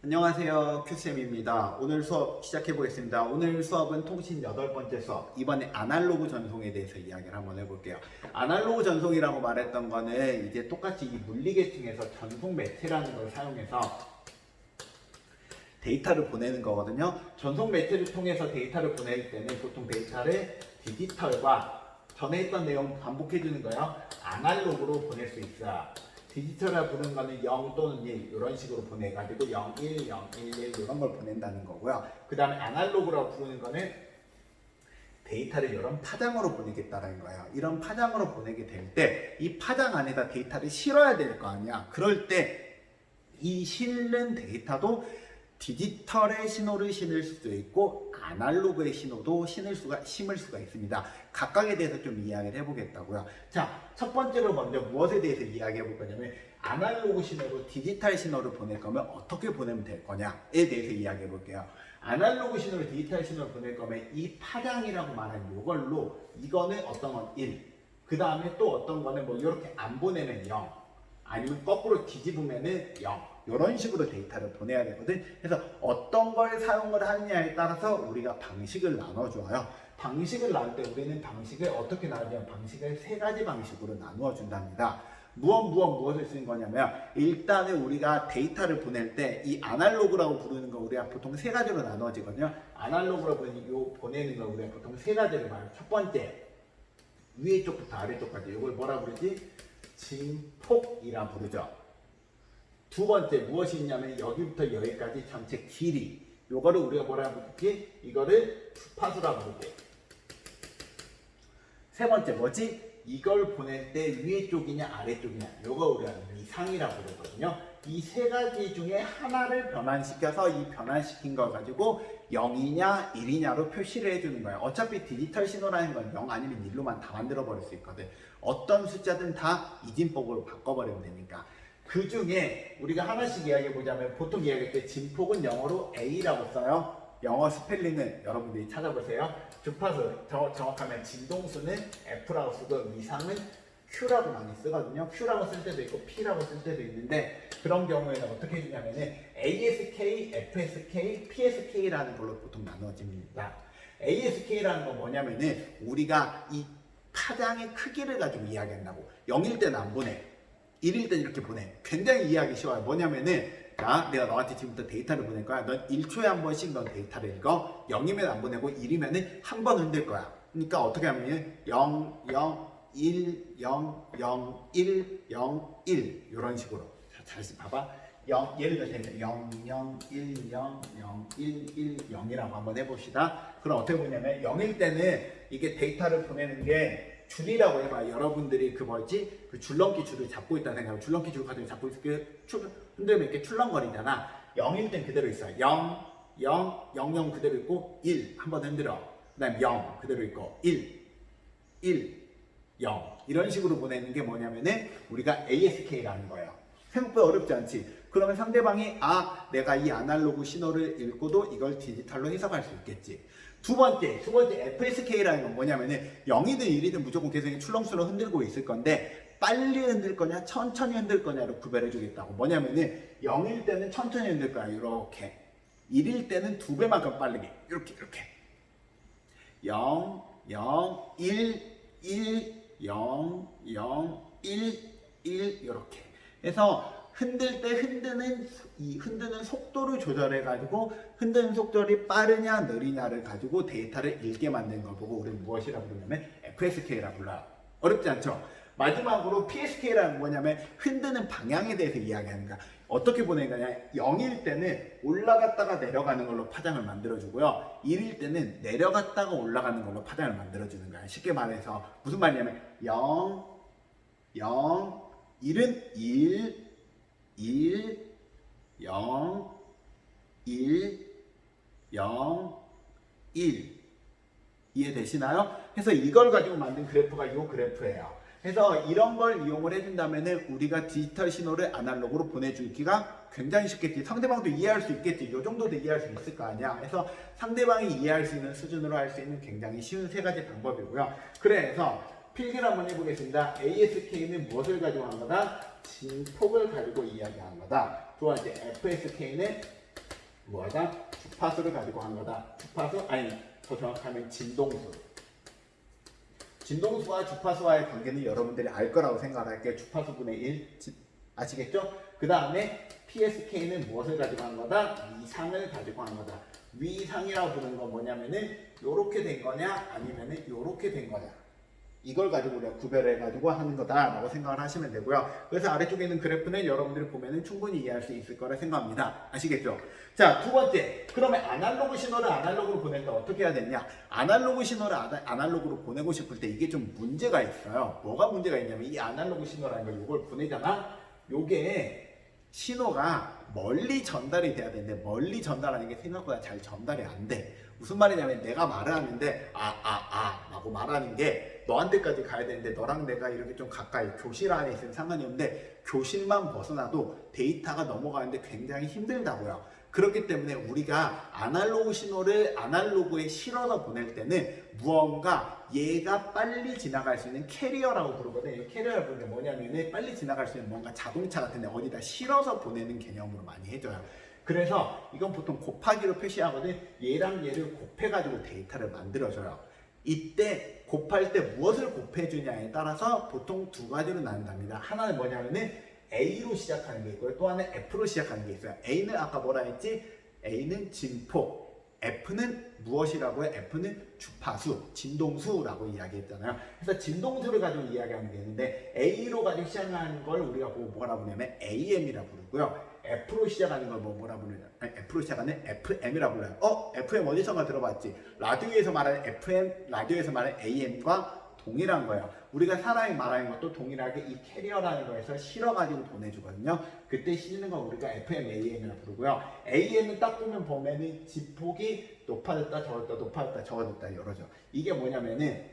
안녕하세요, 큐쌤입니다. 오늘 수업 시작해 보겠습니다. 오늘 수업은 통신 8번째 수업, 이번에 아날로그 전송에 대해서 이야기를 한번 해볼게요. 아날로그 전송이라고 말했던 거는 이제 똑같이 이 물리계층에서 전송 매체라는 걸 사용해서 데이터를 보내는 거거든요. 전송 매체를 통해서 데이터를 보낼 때는 보통 데이터를 디지털과 전에 했던 내용 반복해 주는 거예요. 아날로그로 보낼 수 있어요. 디지털이라 부르는 거는 0 또는 1 이런 식으로 보내가지고 0, 1, 0, 1, 1 이런 걸 보낸다는 거고요. 그 다음에 아날로그라고 부르는 거는 데이터를 이런 파장으로 보내겠다는 거예요. 이런 파장으로 보내게 될 때 이 파장 안에다 데이터를 실어야 될 거 아니야. 그럴 때 이 실는 데이터도 디지털의 신호를 신을 수도 있고 아날로그의 신호도 심을 수가 있습니다. 각각에 대해서 좀 이야기를 해보겠다고요. 자, 첫 번째로 먼저 무엇에 대해서 이야기해 볼 거냐면 아날로그 신호로 디지털 신호를 보낼 거면 어떻게 보내면 될 거냐에 대해서 이야기해 볼게요. 아날로그 신호로 디지털 신호를 보낼 거면 이 파장이라고 말하는 이걸로 이거는 어떤 건 1, 그 다음에 또 어떤 거는 뭐 이렇게 안 보내면 0, 아니면 거꾸로 뒤집으면은 0 이런 식으로 데이터를 보내야 되거든. 그래서 어떤 걸 사용을 하느냐에 따라서 우리가 방식을 나눠줘요. 방식을 나눌 때 우리는 방식을 어떻게 나누냐면 방식을 3가지 방식으로 나누어 준답니다. 무엇을 쓰는 거냐면 일단은 우리가 데이터를 보낼 때 이 아날로그라고 부르는 거 우리가 보통 3가지로 나누어지거든요. 아날로그라고 보내는 거 우리가 보통 3가지로 말해요. 첫 번째, 위에 쪽부터 아래 쪽까지 이걸 뭐라 부르지? 진폭이라 부르죠. 두 번째 무엇이 있냐면 여기부터 여기까지 전체 길이, 요거를 우리가 뭐라 부르지? 이거를 주파수라 부르지. 세 번째 뭐지? 이걸 보낼 때 위에 쪽이냐 아래 쪽이냐, 요거 우리가 위상이라 부르거든요. 이 3가지 중에 하나를 변환시켜서 이 변환시킨 걸 가지고 0이냐 1이냐로 표시를 해주는 거예요. 어차피 디지털 신호라는 건 0 아니면 1로만 다 만들어 버릴 수 있거든. 어떤 숫자든 다 이진폭으로 바꿔버리면 되니까. 그 중에 우리가 하나씩 이야기해 보자면 보통 이야기할 때 진폭은 영어로 A라고 써요. 영어 스펠링은 여러분들이 찾아보세요. 주파수 정확하면 진동수는 F라고 쓰고 위상은 Q라고 많이 쓰거든요. Q라고 쓸 때도 있고 P라고 쓸 때도 있는데 그런 경우에는 어떻게 해주냐면은 ASK, FSK, PSK라는 걸로 보통 나눠집니다. ASK라는 건 뭐냐면은 우리가 이 파장의 크기를 가지고 이야기한다고. 0일 때는 안 보내. 1일 때는 이렇게 보내. 굉장히 이해하기 쉬워요. 뭐냐면은 자, 내가 너한테 지금부터 데이터를 보낼 거야. 넌 1초에 한 번씩 넌 데이터를 읽어. 0이면 안 보내고 1이면은 한 번 흔들 거야. 그러니까 어떻게 하면은 0, 0, 1, 0, 0, 1, 0, 1 이런 식으로. 자, 잘 봐봐. 0, 예를 들어서 0, 0, 1, 0, 0, 1, 1, 0이라고 한번 해봅시다. 그럼 어떻게 보냐면 0일 때는 이게 데이터를 보내는 게 줄이라고 해봐. 여러분들이 그 뭐지? 그 줄넘기 줄을 잡고 있다는 생각하고 줄넘기 줄 가지고 잡고 있을 때 흔들면 이렇게 출렁거리잖아. 0일 땐 그대로 있어. 0, 0, 0, 0 그대로 있고 1 한번 흔들어. 그 다음 0 그대로 있고 1, 1, 0 이런 식으로 보내는 게 뭐냐면은 우리가 ASK라는 거예요. 생각보다 어렵지 않지? 그러면 상대방이 내가 이 아날로그 신호를 읽고도 이걸 디지털로 해석할 수 있겠지. 두 번째 FSK라는 건 뭐냐면은 0이든 1이든 무조건 계속 출렁출렁 흔들고 있을 건데 빨리 흔들 거냐 천천히 흔들 거냐로 구별해 주겠다고. 뭐냐면은 0일 때는 천천히 흔들 거야. 이렇게. 1일 때는 2배만큼 빠르게. 이렇게 0, 0, 1, 1, 0, 0, 1, 1 이렇게. 그래서 흔들 때 흔드는 속도를 조절해 가지고 흔드는 속도를 빠르냐 느리냐를 가지고 데이터를 읽게 만드는 걸 보고 우리는 무엇이라고 부르냐면 FSK라고 불러요. 어렵지 않죠? 마지막으로 PSK라는 뭐냐면 흔드는 방향에 대해서 이야기하는 거야. 어떻게 보내는 거냐? 0일 때는 올라갔다가 내려가는 걸로 파장을 만들어주고요. 1일 때는 내려갔다가 올라가는 걸로 파장을 만들어주는 거야. 쉽게 말해서 무슨 말이냐면 0, 0, 1은 1, 1, 0, 1, 0, 1 이해되시나요? 그래서 이걸 가지고 만든 그래프가 이 그래프예요. 그래서 이런 걸 이용을 해준다면 우리가 디지털 신호를 아날로그로 보내주기가 굉장히 쉽겠지. 상대방도 이해할 수 있겠지. 이 정도도 이해할 수 있을 거 아니야. 그래서 상대방이 이해할 수 있는 수준으로 할 수 있는 굉장히 쉬운 3가지 방법이고요. 그래서 필기를 한번 해보겠습니다. ASK는 무엇을 가지고 한 거다? 진폭을 가지고 이야기한 거다. 두 번째 FSK는 뭐하다? 주파수를 가지고 한 거다. 주파수 아니 더 정확하면 진동수. 진동수와 주파수와의 관계는 여러분들이 알 거라고 생각할게요. 주파수분의 1 아시겠죠? 그 다음에 PSK는 무엇을 가지고 한 거다? 위상을 가지고 한 거다. 위상이라고 부르는 건 뭐냐면은 요렇게 된 거냐 아니면은 요렇게 된 거냐, 이걸 가지고 우리가 구별해 가지고 하는 거다라고 생각을 하시면 되고요. 그래서 아래쪽에 있는 그래프는 여러분들이 보면은 충분히 이해할 수 있을 거라 생각합니다. 아시겠죠? 자, 두 번째. 그러면 아날로그 신호를 아날로그로 보낼 때 어떻게 해야 되냐? 아날로그 신호를 아날로그로 보내고 싶을 때 이게 좀 문제가 있어요. 뭐가 문제가 있냐면 이 아날로그 신호라는 걸 이걸 보내잖아. 요게 신호가 멀리 전달이 돼야 되는데 멀리 전달하는 게 생각보다 잘 전달이 안 돼. 무슨 말이냐면 내가 말을 하는데 라고 말하는 게 너한테까지 가야 되는데 너랑 내가 이렇게 좀 가까이 교실 안에 있으면 상관이 없는데 교실만 벗어나도 데이터가 넘어가는데 굉장히 힘들다고요. 그렇기 때문에 우리가 아날로그 신호를 아날로그에 실어서 보낼 때는 무언가 얘가 빨리 지나갈 수 있는 캐리어라고 부르거든요. 캐리어라고 부르는 게 뭐냐면 빨리 지나갈 수 있는 뭔가 자동차 같은 데 어디다 실어서 보내는 개념으로 많이 해줘요. 그래서 이건 보통 곱하기로 표시하거든. 얘랑 얘를 곱해가지고 데이터를 만들어줘요. 이때 곱할 때 무엇을 곱해주냐에 따라서 보통 두 가지로 나눈답니다. 하나는 뭐냐면은 A로 시작하는 게 있고요. 또 하나는 F로 시작하는 게 있어요. A는 아까 뭐라 했지? A는 진폭, F는 무엇이라고요? F는 주파수, 진동수라고 이야기했잖아요. 그래서 진동수를 가지고 이야기하는 게 있는데 A로 가지고 시작하는 걸 우리가 뭐라 부르냐면 AM이라고 부르고요. F로 시작하는 걸 뭐라 부르냐? F로 시작하는 FM이라고 불러요. FM 어디선가 들어봤지? 라디오에서 말하는 FM, 라디오에서 말하는 AM과 동일한 거예요. 우리가 사람이 말하는 것도 동일하게 이 캐리어라는 거에서 실어가지고 보내주거든요. 그때 실는 건 우리가 FM, AM이라고 부르고요. AM은 딱 보면은 지폭이 높아졌다, 적어졌다, 높아졌다, 적어졌다 이러죠. 이게 뭐냐면은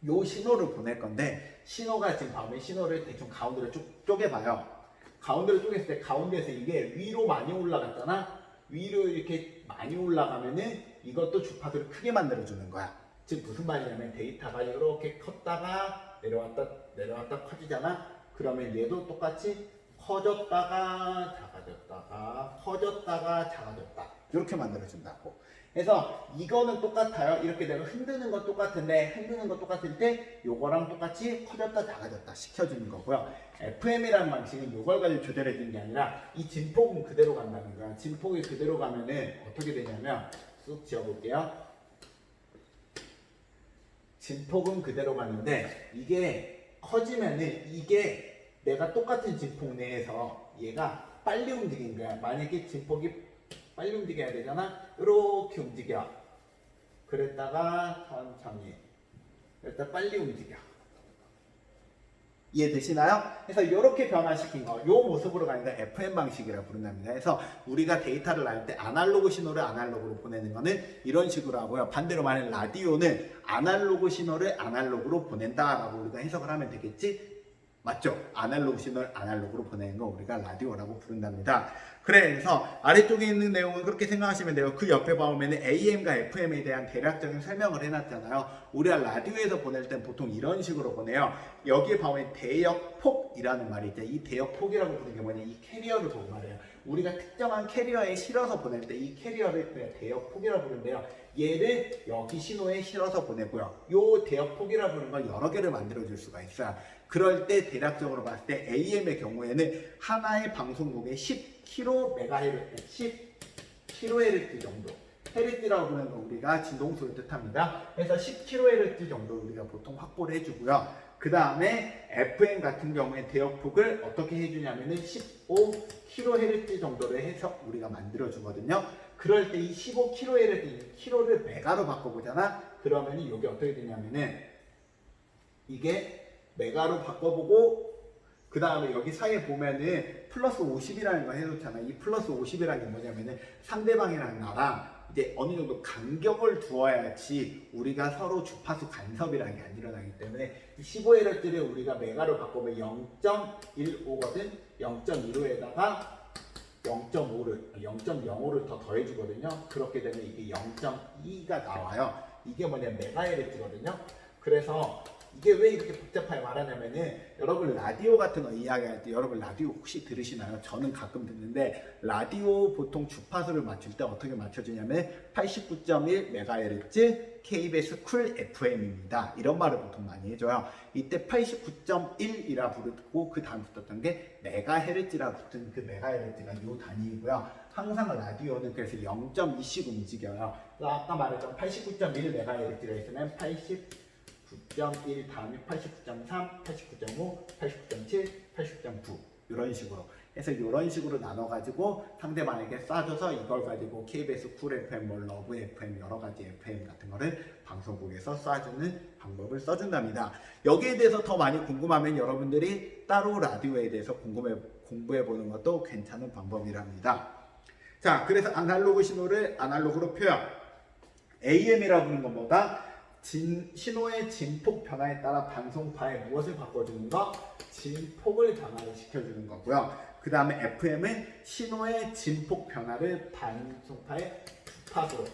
요 신호를 보낼 건데 신호가 지금 봐보면 신호를 대충 가운데로 쭉 쪼개봐요. 가운데로 쪼갰을 때 가운데에서 이게 위로 많이 올라갔잖아. 위로 이렇게 많이 올라가면은 이것도 주파수를 크게 만들어주는 거야. 즉 무슨 말이냐면 데이터가 이렇게 컸다가 내려왔다 커지잖아. 그러면 얘도 똑같이 커졌다가 작아졌다가 커졌다가 작아졌다 이렇게 만들어준다고. 그래서 이거는 똑같아요. 이렇게 내가 흔드는 건 똑같은데 흔드는 건 똑같을 때 요거랑 똑같이 커졌다 작아졌다 시켜주는 거고요. FM이라는 방식은 요걸 가지고 조절해 주는 게 아니라 이 진폭은 그대로 간다는 거야. 진폭이 그대로 가면은 어떻게 되냐면 쑥 지어볼게요. 진폭은 그대로 가는데 이게 커지면은 이게 내가 똑같은 진폭 내에서 얘가 빨리 움직이는 거야. 만약에 진폭이 빨리 움직여야 되잖아. 이렇게 움직여. 그랬다가 천천히. 그랬다가 빨리 움직여. 이해되시나요? 그래서 이렇게 변화시킨 거, 이 모습으로 가니까 FM 방식이라고 부른답니다. 그래서 우리가 데이터를 날 때 아날로그 신호를 아날로그로 보내는 거는 이런 식으로 하고요. 반대로 말하면 라디오는 아날로그 신호를 아날로그로 보낸다라고 우리가 해석을 하면 되겠지? 맞죠? 아날로그 신호를 아날로그로 보내는 거 우리가 라디오라고 부른답니다. 그래서 아래쪽에 있는 내용은 그렇게 생각하시면 돼요. 그 옆에 보면 AM과 FM에 대한 대략적인 설명을 해놨잖아요. 우리가 라디오에서 보낼 땐 보통 이런 식으로 보내요. 여기에 보면 대역폭이라는 말이 있죠. 이 대역폭이라고 부르는 게 뭐냐? 이 캐리어를 보고 말해요. 우리가 특정한 캐리어에 실어서 보낼 때 이 캐리어를 그냥 대역폭이라고 부르는데요. 얘를 여기 신호에 실어서 보내고요. 이 대역폭이라고 부르는 걸 여러 개를 만들어줄 수가 있어요. 그럴 때 대략적으로 봤을 때 AM의 경우에는 하나의 방송국에 10kHz, 10kHz 정도. 헤르츠라고 부르는 건 우리가 진동수를 뜻합니다. 그래서 10kHz 정도 우리가 보통 확보를 해주고요. 그 다음에 FM 같은 경우에 대역폭을 어떻게 해주냐면은 15kHz 정도를 해서 우리가 만들어주거든요. 그럴 때 이 15kHz, kHz를 메가로 바꿔보잖아. 그러면 이게 어떻게 되냐면은 이게 메가로 바꿔보고 그 다음에 여기 사이에 보면은 플러스 50이라는 거 해놓잖아. 이 플러스 50이라는 게 뭐냐면은 상대방이랑 나랑 이제 어느 정도 간격을 두어야지 우리가 서로 주파수 간섭이라는 게 안 일어나기 때문에 15Hz를 우리가 메가로 바꾸면 0.15거든. 0.15에다가 0.05를 더 더해주거든요. 그렇게 되면 이게 0.2가 나와요. 이게 뭐냐면 메가헤르츠거든요. 그래서 이게 왜 이렇게 복잡하게 말하냐면은 여러분 라디오 같은 거 이야기할 때 여러분 라디오 혹시 들으시나요? 저는 가끔 듣는데 라디오 보통 주파수를 맞출 때 어떻게 맞춰주냐면 89.1MHz KBS 쿨 FM입니다. 이런 말을 보통 많이 해줘요. 이때 89.1이라 부르고 그 다음 붙었던 게 메가헤르츠라 붙은 그 메가헤르츠가 이 단위이고요. 항상 라디오는 그래서 0.2씩 움직여요. 아까 말했던 89.1MHz가 있으면 89.1 다음에 89.3, 89.5, 89.7, 89.9 이런 식으로 해서 이런 식으로 나눠가지고 상대방에게 쏴줘서 이걸 가지고 KBS 쿨 FM, 뭐 러브 FM 여러 가지 FM 같은 거를 방송국에서 쏴주는 방법을 써준답니다. 여기에 대해서 더 많이 궁금하면 여러분들이 따로 라디오에 대해서 공부해 보는 것도 괜찮은 방법이랍니다. 자, 그래서 아날로그 신호를 아날로그로 표현. AM이라고 하는 건 뭐다? 신호의 진폭 변화에 따라 방송파에 무엇을 바꿔주는 거? 진폭을 변화를 시켜주는 거고요. 그 다음에 FM은 신호의 진폭 변화를 방송파의 주파수로.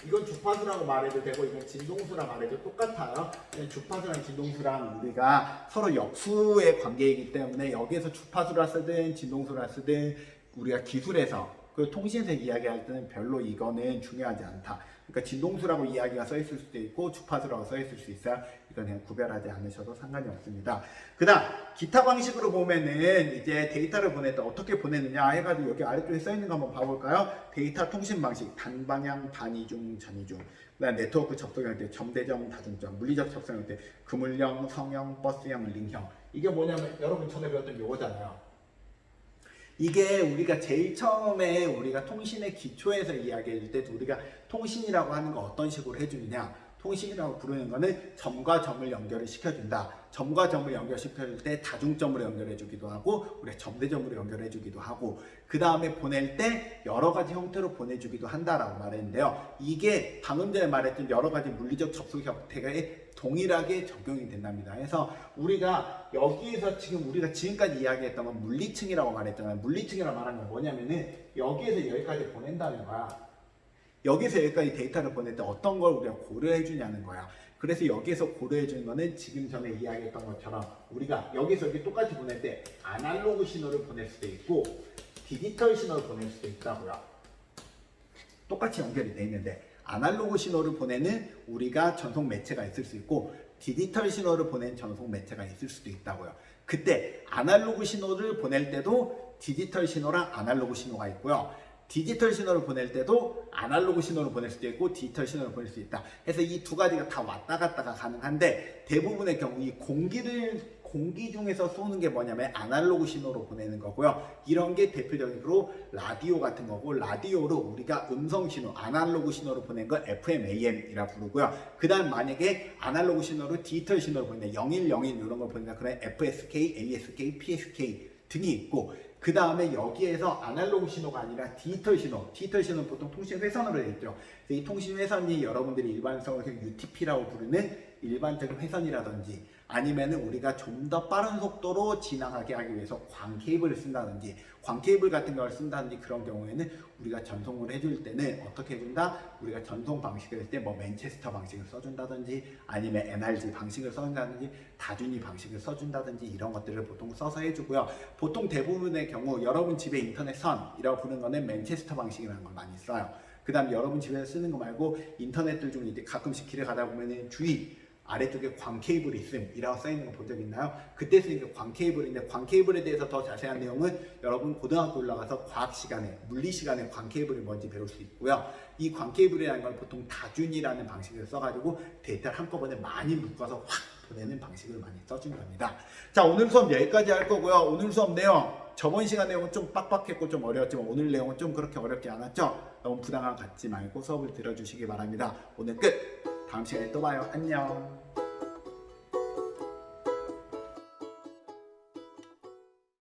이건 주파수라고 말해도 되고 이건 진동수라 말해도 똑같아요. 주파수랑 진동수랑 우리가 서로 역수의 관계이기 때문에 여기에서 주파수라 쓰든 진동수라 쓰든 우리가 기술에서 그 통신에서 이야기할 때는 별로 이거는 중요하지 않다. 그러니까 진동수라고 이야기가 써 있을 수도 있고 주파수라고 써 있을 수 있어요. 이건 그냥 구별하지 않으셔도 상관이 없습니다. 그 다음 기타 방식으로 보면은 이제 데이터를 보낼 때 어떻게 보내느냐 해가지고 여기 아래쪽에 써 있는 거 한번 봐볼까요? 데이터 통신 방식 단방향, 단이중, 전이중. 그다음 네트워크 접속할 때 점대점, 다중점, 물리적 접속할 때 그물형, 성형, 버스형, 링형. 이게 뭐냐면 여러분 전에 배웠던 요거잖아요. 이게 우리가 제일 처음에 우리가 통신의 기초에서 이야기할 때 우리가 통신이라고 하는 거 어떤 식으로 해주느냐, 통신이라고 부르는 거는 점과 점을 연결을 시켜준다. 점과 점을 연결시킬 때 다중점으로 연결해주기도 하고 우리가 점대점으로 연결해주기도 하고 그 다음에 보낼 때 여러 가지 형태로 보내주기도 한다라고 말했는데요. 이게 방금 전에 말했던 여러 가지 물리적 접속 형태에 동일하게 적용이 된답니다. 그래서 우리가 여기에서 지금 우리가 지금까지 이야기했던 건 물리층이라고 말했잖아요. 물리층이라고 말하는 건 뭐냐면은 여기에서 여기까지 보낸다는 거야. 여기서 여기까지 데이터를 보낼 때 어떤 걸 우리가 고려해 주냐는 거야. 그래서 여기에서 고려해 주는 거는 지금 전에 이야기했던 것처럼 우리가 여기서 여기 똑같이 보낼 때 아날로그 신호를 보낼 수도 있고 디지털 신호를 보낼 수도 있다고요. 똑같이 연결이 돼 있는데 아날로그 신호를 보내는 우리가 전송 매체가 있을 수 있고 디지털 신호를 보내는 전송 매체가 있을 수도 있다고요. 그때 아날로그 신호를 보낼 때도 디지털 신호랑 아날로그 신호가 있고요. 디지털 신호를 보낼 때도 아날로그 신호를 보낼 수도 있고 디지털 신호를 보낼 수 있다. 그래서 이 두 가지가 다 왔다 갔다가 가능한데 대부분의 경우 이 공기 중에서 쏘는 게 뭐냐면 아날로그 신호로 보내는 거고요. 이런 게 대표적으로 라디오 같은 거고 라디오로 우리가 음성 신호, 아날로그 신호로 보낸 걸 FM, AM이라 부르고요. 그 다음 만약에 아날로그 신호로 디지털 신호를 보낸다. 0101 이런 걸 보낸다. 그러면 FSK, ASK, PSK 등이 있고 그 다음에 여기에서 아날로그 신호가 아니라 디지털 신호는 보통 통신 회선으로 되어 있죠. 이 통신 회선이 여러분들이 일반적으로 UTP라고 부르는 일반적인 회선이라든지 아니면은 우리가 좀 더 빠른 속도로 지나가게 하기 위해서 광 케이블을 쓴다든지 광 케이블 같은 걸 쓴다든지 그런 경우에는 우리가 전송을 해줄 때는 어떻게 해준다? 우리가 전송 방식을 할 때 뭐 맨체스터 방식을 써준다든지 아니면 NRG 방식을 써준다든지 다준위 방식을 써준다든지 이런 것들을 보통 써서 해주고요. 보통 대부분의 경우 여러분 집에 인터넷 선이라고 부르는 거는 맨체스터 방식이라는 걸 많이 써요. 그 다음 여러분 집에서 쓰는 거 말고 인터넷들 중에 이제 가끔씩 길에 가다 보면은 주의 아래쪽에 광 케이블이 있음이라고 써있는 거 본 적 있나요? 그때 쓰니까 광 케이블인데 광 케이블에 대해서 더 자세한 내용은 여러분 고등학교 올라가서 과학 시간에 물리 시간에 광 케이블이 뭔지 배울 수 있고요. 이 광 케이블이라는 건 보통 다준이라는 방식을 써가지고 데이터를 한꺼번에 많이 묶어서 확 보내는 방식을 많이 써준 겁니다. 자, 오늘 수업 여기까지 할 거고요. 오늘 수업 내용 저번 시간 내용은 좀 빡빡했고 좀 어려웠지만 오늘 내용은 좀 그렇게 어렵지 않았죠? 너무 부담감 갖지 말고 수업을 들어주시기 바랍니다. 오늘 끝! 다음 시간에 또 봐요. 안녕.